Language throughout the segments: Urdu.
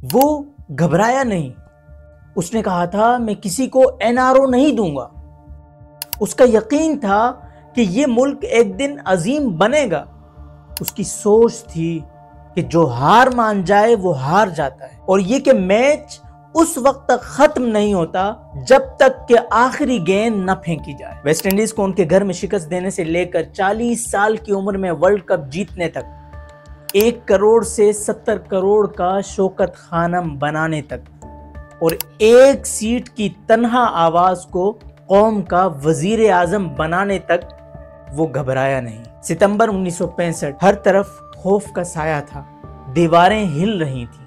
وہ گھبرایا نہیں. اس نے کہا تھا میں کسی کو NRO نہیں دوں گا. اس کا یقین تھا کہ یہ ملک ایک دن عظیم بنے گا. اس کی سوچ تھی کہ جو ہار مان جائے وہ ہار جاتا ہے، اور یہ کہ میچ اس وقت تک ختم نہیں ہوتا جب تک کہ آخری گیند نہ پھینکی جائے. ویسٹ انڈیز کو ان کے گھر میں شکست دینے سے لے کر 40 سال کی عمر میں ورلڈ کپ جیتنے تک، 1 کروڑ سے 70 کروڑ کا شوکت خانم بنانے تک، اور 1 سیٹ کی تنہا آواز کو قوم کا وزیر اعظم بنانے تک وہ گھبرایا نہیں. ستمبر 1965 ہر طرف خوف کا سایہ تھا. دیواریں ہل رہی تھیں،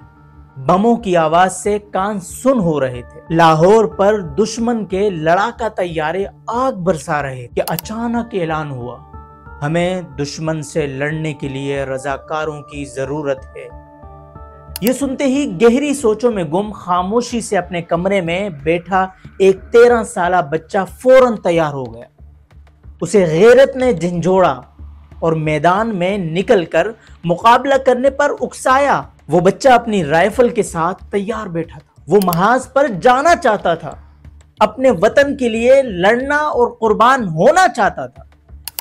بموں کی آواز سے کان سن ہو رہے تھے. لاہور پر دشمن کے لڑاکا طیارے آگ برسا رہے کہ اچانک اعلان ہوا، ہمیں دشمن سے لڑنے کے لیے رضاکاروں کی ضرورت ہے. یہ سنتے ہی گہری سوچوں میں گم خاموشی سے اپنے کمرے میں بیٹھا ایک 13 سالہ بچہ فوراً تیار ہو گیا. اسے غیرت نے جھنجھوڑا اور میدان میں نکل کر مقابلہ کرنے پر اکسایا. وہ بچہ اپنی رائفل کے ساتھ تیار بیٹھا تھا. وہ محاذ پر جانا چاہتا تھا، اپنے وطن کے لیے لڑنا اور قربان ہونا چاہتا تھا،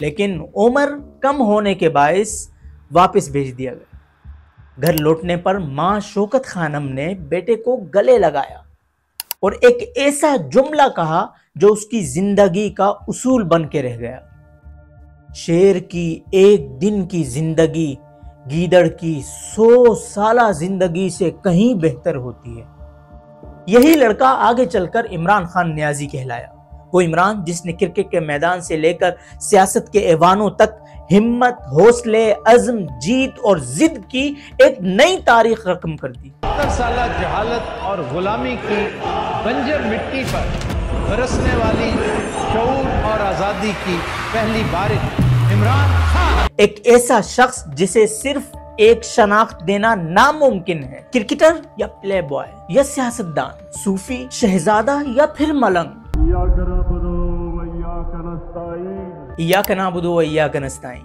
لیکن عمر کم ہونے کے باعث واپس بھیج دیا گیا. گھر لوٹنے پر ماں شوکت خانم نے بیٹے کو گلے لگایا اور ایک ایسا جملہ کہا جو اس کی زندگی کا اصول بن کے رہ گیا: شیر کی 1 دن کی زندگی گیدڑ کی 100 سالہ زندگی سے کہیں بہتر ہوتی ہے. یہی لڑکا آگے چل کر عمران خان نیازی کہلایا. وہ عمران جس نے کرکٹ کے میدان سے لے کر سیاست کے ایوانوں تک ہمت، حوصلے، عزم، جیت اور ضد کی ایک نئی تاریخ رقم کر دی. 70 سالہ جہالت اور غلامی کی بنجر مٹی پر برسنے والی شعور اور آزادی کی پہلی بارش عمران خان، ایک ایسا شخص جسے صرف ایک شناخت دینا ناممکن ہے: کرکٹر یا پلے بوائے یا سیاستدان، صوفی، شہزادہ یا پھر ملنگ. ایاک نعبد و ایاک نستعین.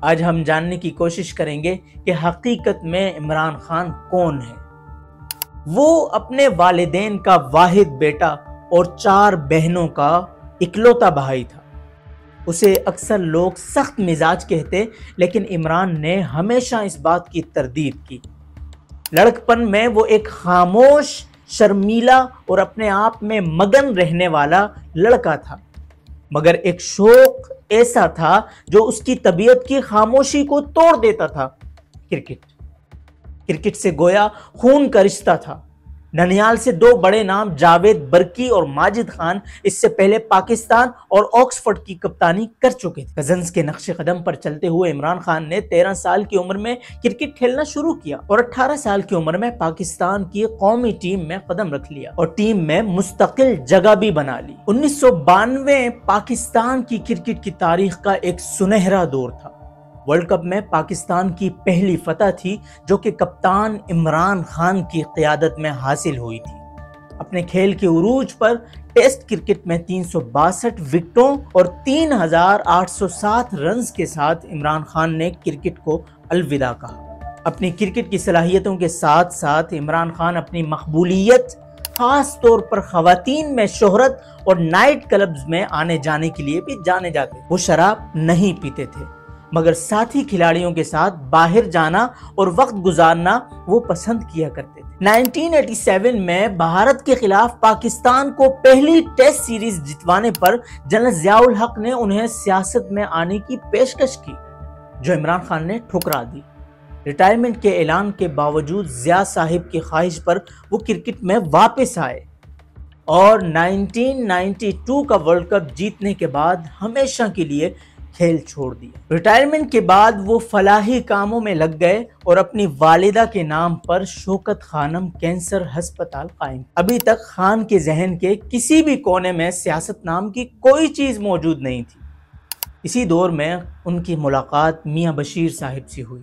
آج ہم جاننے کی کوشش کریں گے کہ حقیقت میں عمران خان کون ہے. وہ اپنے والدین کا واحد بیٹا اور 4 بہنوں کا اکلوتا بھائی تھا. اسے اکثر لوگ سخت مزاج کہتے، لیکن عمران نے ہمیشہ اس بات کی تردید کی. لڑکپن میں وہ ایک خاموش، شرمیلا اور اپنے آپ میں مگن رہنے والا لڑکا تھا، مگر ایک شوق ایسا تھا جو اس کی طبیعت کی خاموشی کو توڑ دیتا تھا: کرکٹ سے گویا خون کا رشتہ تھا. ننیال سے 2 بڑے نام جاوید برکی اور ماجد خان اس سے پہلے پاکستان اور آکسفورڈ کی کپتانی کر چکے تھے. کزنز کے نقش قدم پر چلتے ہوئے عمران خان نے 13 سال کی عمر میں کرکٹ کھیلنا شروع کیا اور 18 سال کی عمر میں پاکستان کی قومی ٹیم میں قدم رکھ لیا اور ٹیم میں مستقل جگہ بھی بنا لی. 1992 پاکستان کی کرکٹ کی تاریخ کا ایک سنہرا دور تھا. ورلڈ کپ میں پاکستان کی پہلی فتح تھی جو کہ کپتان عمران خان کی قیادت میں حاصل ہوئی تھی. اپنے کھیل کے عروج پر ٹیسٹ کرکٹ میں 362 وکٹوں اور 3807 رنز کے ساتھ عمران خان نے کرکٹ کو الوداع کہا. اپنی کرکٹ کی صلاحیتوں کے ساتھ ساتھ عمران خان اپنی مقبولیت، خاص طور پر خواتین میں شہرت اور نائٹ کلبز میں آنے جانے کے لیے بھی جانے جاتے. وہ شراب نہیں پیتے تھے، مگر ساتھی کھلاڑیوں کے ساتھ باہر جانا اور وقت گزارنا وہ پسند کیا کرتے تھے. 1987 میں بھارت کے خلاف پاکستان کو پہلی ٹیسٹ سیریز جتوانے پر جنرل ضیاء الحق نے انہیں سیاست میں آنے کی پیشکش کی، جو عمران خان نے ٹھکرا دی. ریٹائرمنٹ کے اعلان کے باوجود ضیاء صاحب کی خواہش پر وہ کرکٹ میں واپس آئے اور 1992 کا ورلڈ کپ جیتنے کے بعد ہمیشہ کے لیے کھیل چھوڑ دیا. ریٹائرمنٹ کے بعد وہ فلاحی کاموں میں لگ گئے اور اپنی والدہ کے نام پر شوکت خانم کینسر ہسپتال قائم. ابھی تک خان کے ذہن کے کسی بھی کونے میں سیاست نام کی کوئی چیز موجود نہیں تھی. اسی دور میں ان کی ملاقات میاں بشیر صاحب سے ہوئی.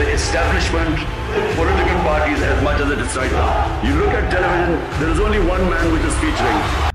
the establishment, political parties as much as it is right now. You look at television, there is only one man which is featuring.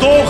2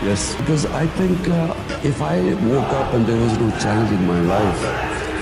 Yes, because I think if I woke up and there was no challenge in my life,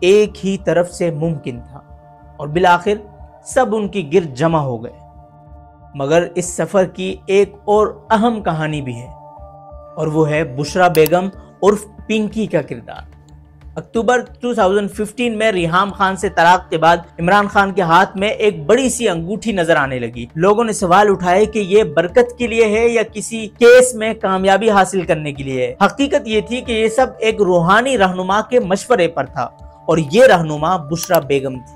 ایک ہی طرف سے ممکن تھا اور بالآخر سب ان کی گرد جمع ہو گئے۔ مگر اس سفر کی ایک اور اہم کہانی بھی ہے اور وہ ہے بشرا بیگم عرف پنکی کا کردار۔ اکتوبر 2015 میں ریحام خان سے طلاق کے بعد عمران خان کے ہاتھ میں ایک بڑی سی انگوٹھی نظر آنے لگی۔ لوگوں نے سوال اٹھائے کہ یہ برکت کے لیے ہے یا کسی کیس میں کامیابی حاصل کرنے کے لیے ہے۔ حقیقت یہ تھی کہ یہ سب ایک روحانی رہنما کے مشورے پر تھا اور یہ رہنما بشرا بیگم تھی۔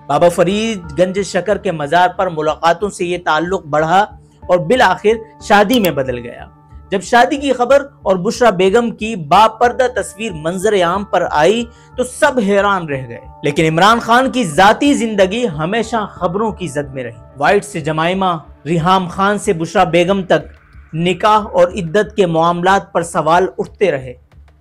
بابا فرید گنج شکر کے مزار پر ملاقاتوں سے یہ تعلق بڑھا اور بالآخر شادی میں بدل گیا۔ جب شادی کی خبر اور بشرا بیگم کی باپردہ تصویر منظر عام پر آئی تو سب حیران رہ گئے، لیکن عمران خان کی ذاتی زندگی ہمیشہ خبروں کی زد میں رہی۔ وائٹ سے جمائمہ، ریحام خان سے بشرا بیگم تک نکاح اور عدت کے معاملات پر سوال اٹھتے رہے،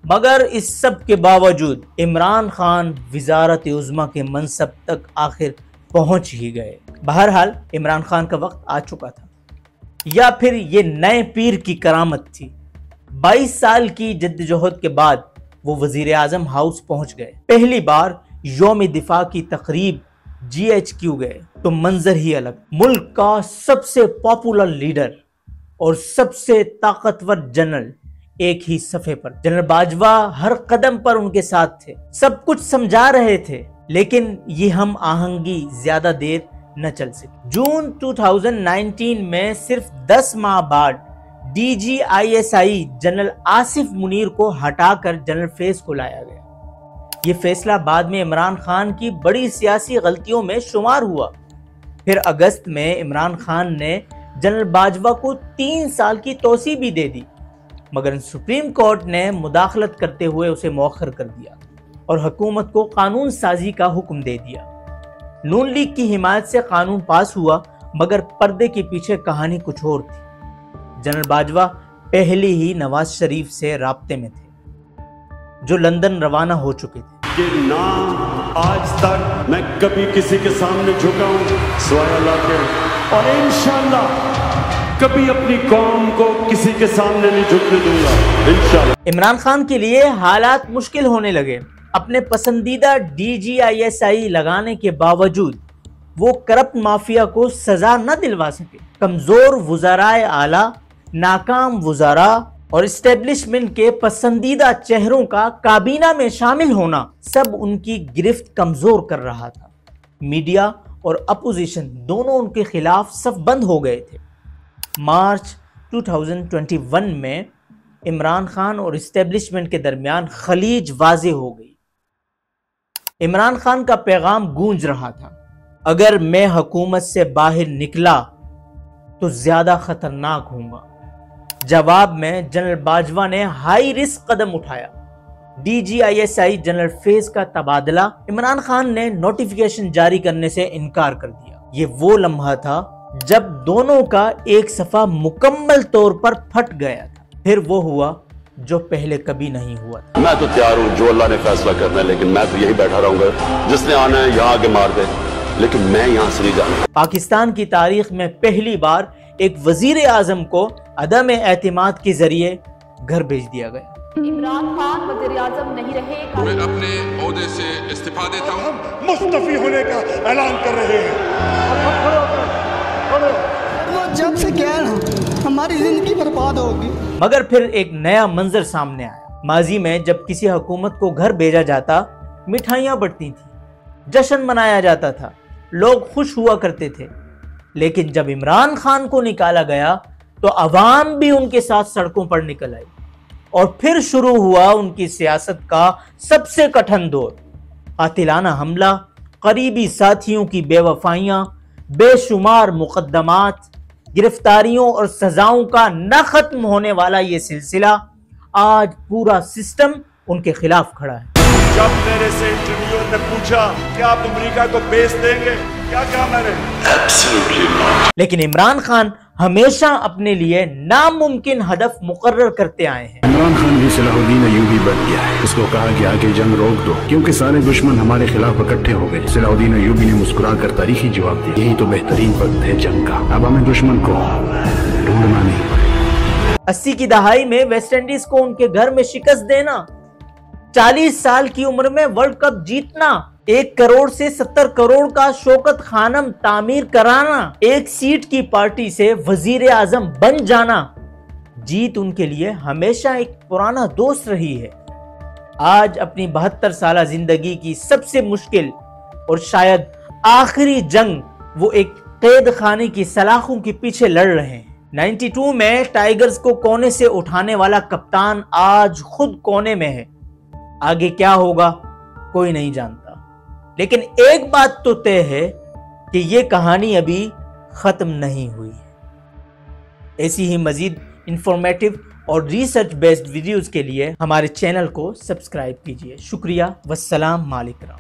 مگر اس سب کے باوجود عمران خان وزارت عظمیٰ کے منصب تک آخر پہنچ ہی گئے۔ بہرحال عمران خان کا وقت آ چکا تھا، یا پھر یہ نئے پیر کی کرامت تھی۔ 22 سال کی جدوجہد کے بعد وہ وزیر اعظم ہاؤس پہنچ گئے۔ پہلی بار یوم دفاع کی تقریب GHQ گئے تو منظر ہی الگ، ملک کا سب سے پاپولر لیڈر اور سب سے طاقتور جنرل ایک ہی صفحے پر۔ جنرل باجوہ ہر قدم پر ان کے ساتھ تھے، سب کچھ سمجھا رہے تھے، لیکن یہ ہم آہنگی زیادہ دیر نہ چل سکی۔ جون 2019 میں صرف 10 ماہ بعد DGISI جنرل آصف منیر کو ہٹا کر جنرل فیض کو لایا گیا۔ یہ فیصلہ بعد میں عمران خان کی بڑی سیاسی غلطیوں میں شمار ہوا۔ پھر اگست میں عمران خان نے جنرل باجوہ کو 3 سال کی توسیع بھی دے دی، مگر سپریم کورٹ نے مداخلت کرتے ہوئے اسے مؤخر کر دیا اور حکومت کو قانون سازی کا حکم دے دیا۔ نون لیگ کی حمایت سے قانون پاس ہوا، مگر پردے کے پیچھے کہانی کچھ اور تھی۔ جنرل باجوہ پہلے ہی نواز شریف سے رابطے میں تھے، جو لندن روانہ ہو چکے تھے۔ یہ نام آج تک میں کبھی کسی کے سامنے جھکا ہوں سوائے اللہ کے، اور انشاءاللہ کبھی اپنی قوم کو کسی کے سامنے نہیں جھکنے دوں گا انشاءاللہ۔ عمران خان کے لیے حالات مشکل ہونے لگے۔ اپنے پسندیدہ DGISI لگانے کے باوجود وہ کرپٹ مافیا کو سزا نہ دلوا سکے۔ کمزور وزرائے اعلیٰ، ناکام وزراء اور اسٹیبلشمنٹ کے پسندیدہ چہروں کا کابینہ میں شامل ہونا سب ان کی گرفت کمزور کر رہا تھا۔ میڈیا اور اپوزیشن دونوں ان کے خلاف صف بند ہو گئے تھے۔ مارچ 2021 میں عمران خان اور اسٹیبلشمنٹ کے درمیان خلیج واضح ہو گئی۔ عمران خان کا پیغام گونج رہا تھا، اگر میں حکومت سے باہر نکلا تو زیادہ خطرناک ہوں گا۔ جواب میں جنرل باجوہ نے ہائی رسک قدم اٹھایا۔ DGISI جنرل فیض کا تبادلہ عمران خان نے نوٹیفیکیشن جاری کرنے سے انکار کر دیا۔ یہ وہ لمحہ تھا جب دونوں کا ایک صفحہ مکمل طور پر پھٹ گیا تھا۔ پھر وہ ہوا جو پہلے کبھی نہیں ہوا تھا۔ میں تو تیار ہوں، جو اللہ نے فیصلہ کرنا ہے، لیکن میں تو یہی بیٹھا رہوں گا، جس نے آنا ہے یہاں آگے مار دے، لیکن میں یہاں سے نہیں جانا۔ پاکستان کی تاریخ میں پہلی بار ایک وزیر اعظم کو عدم اعتماد کے ذریعے گھر بھیج دیا گیا۔ عمران خان وزیر اعظم نہیں رہے۔ میں اپنے عہدے سے استعفا دیتا ہوں۔ مستعفی ہونے کا اعلان کر رہے ہیں۔ وہ جب سے کیا نا ہماری زندگی برباد ہوگی۔ مگر پھر ایک نیا منظر سامنے آیا۔ ماضی میں جب کسی حکومت کو گھر بھیجا جاتا، مٹھائیاں بٹتی تھیں، جشن منایا جاتا تھا، لوگ خوش ہوا کرتے تھے، لیکن جب عمران خان کو نکالا گیا تو عوام بھی ان کے ساتھ سڑکوں پر نکل آئی، اور پھر شروع ہوا ان کی سیاست کا سب سے کٹھن دور۔ قاتلانہ حملہ، قریبی ساتھیوں کی بے وفائیاں، بے شمار مقدمات، گرفتاریوں اور سزاؤں کا نہ ختم ہونے والا یہ سلسلہ، آج پورا سسٹم ان کے خلاف کھڑا ہے۔ جب میرے سے انٹرویور نے پوچھا کہ آپ امریکہ کو بیچ دیں گے، کیا کہا میں نے؟ لیکن عمران خان ہمیشہ اپنے لیے ناممکن ہدف مقرر کرتے آئے ہیں۔ عمران خان بھی صلاح الدین ایوبی بن گیا ہے۔ اس کو کہا گیا کہ جنگ روک دو کیونکہ سارے دشمن ہمارے خلاف اکٹھے ہو گئے۔ صلاح الدین ایوبی نے مسکرا کر تاریخی جواب دیا، یہی تو بہترین وقت ہے جنگ کا، اب ہمیں دشمن کو ڈھونڈنا نہیں پڑے۔ 80 کی دہائی میں ویسٹ انڈیز کو ان کے گھر میں شکست دینا 40 سال کی عمر میں ورلڈ کپ جیتنا، 1 کروڑ سے 70 کروڑ کا شوکت خانم تعمیر کرانا، 1 سیٹ کی پارٹی سے وزیر اعظم بن جانا، جیت ان کے لیے ہمیشہ ایک پرانا دوست رہی ہے۔ آج اپنی 72 سالہ زندگی کی سب سے مشکل اور شاید آخری جنگ وہ ایک قید خانے کی سلاخوں کے پیچھے لڑ رہے ہیں۔ 92 میں ٹائیگرز کو کونے سے اٹھانے والا کپتان آج خود کونے میں ہے۔ آگے کیا ہوگا کوئی نہیں جانتا، لیکن ایک بات تو طے ہے کہ یہ کہانی ابھی ختم نہیں ہوئی ہے۔ ایسی ہی مزید انفارمیٹو اور ریسرچ بیسڈ ویڈیوز کے لیے ہمارے چینل کو سبسکرائب کیجیے۔ شکریہ، والسلام علیکم۔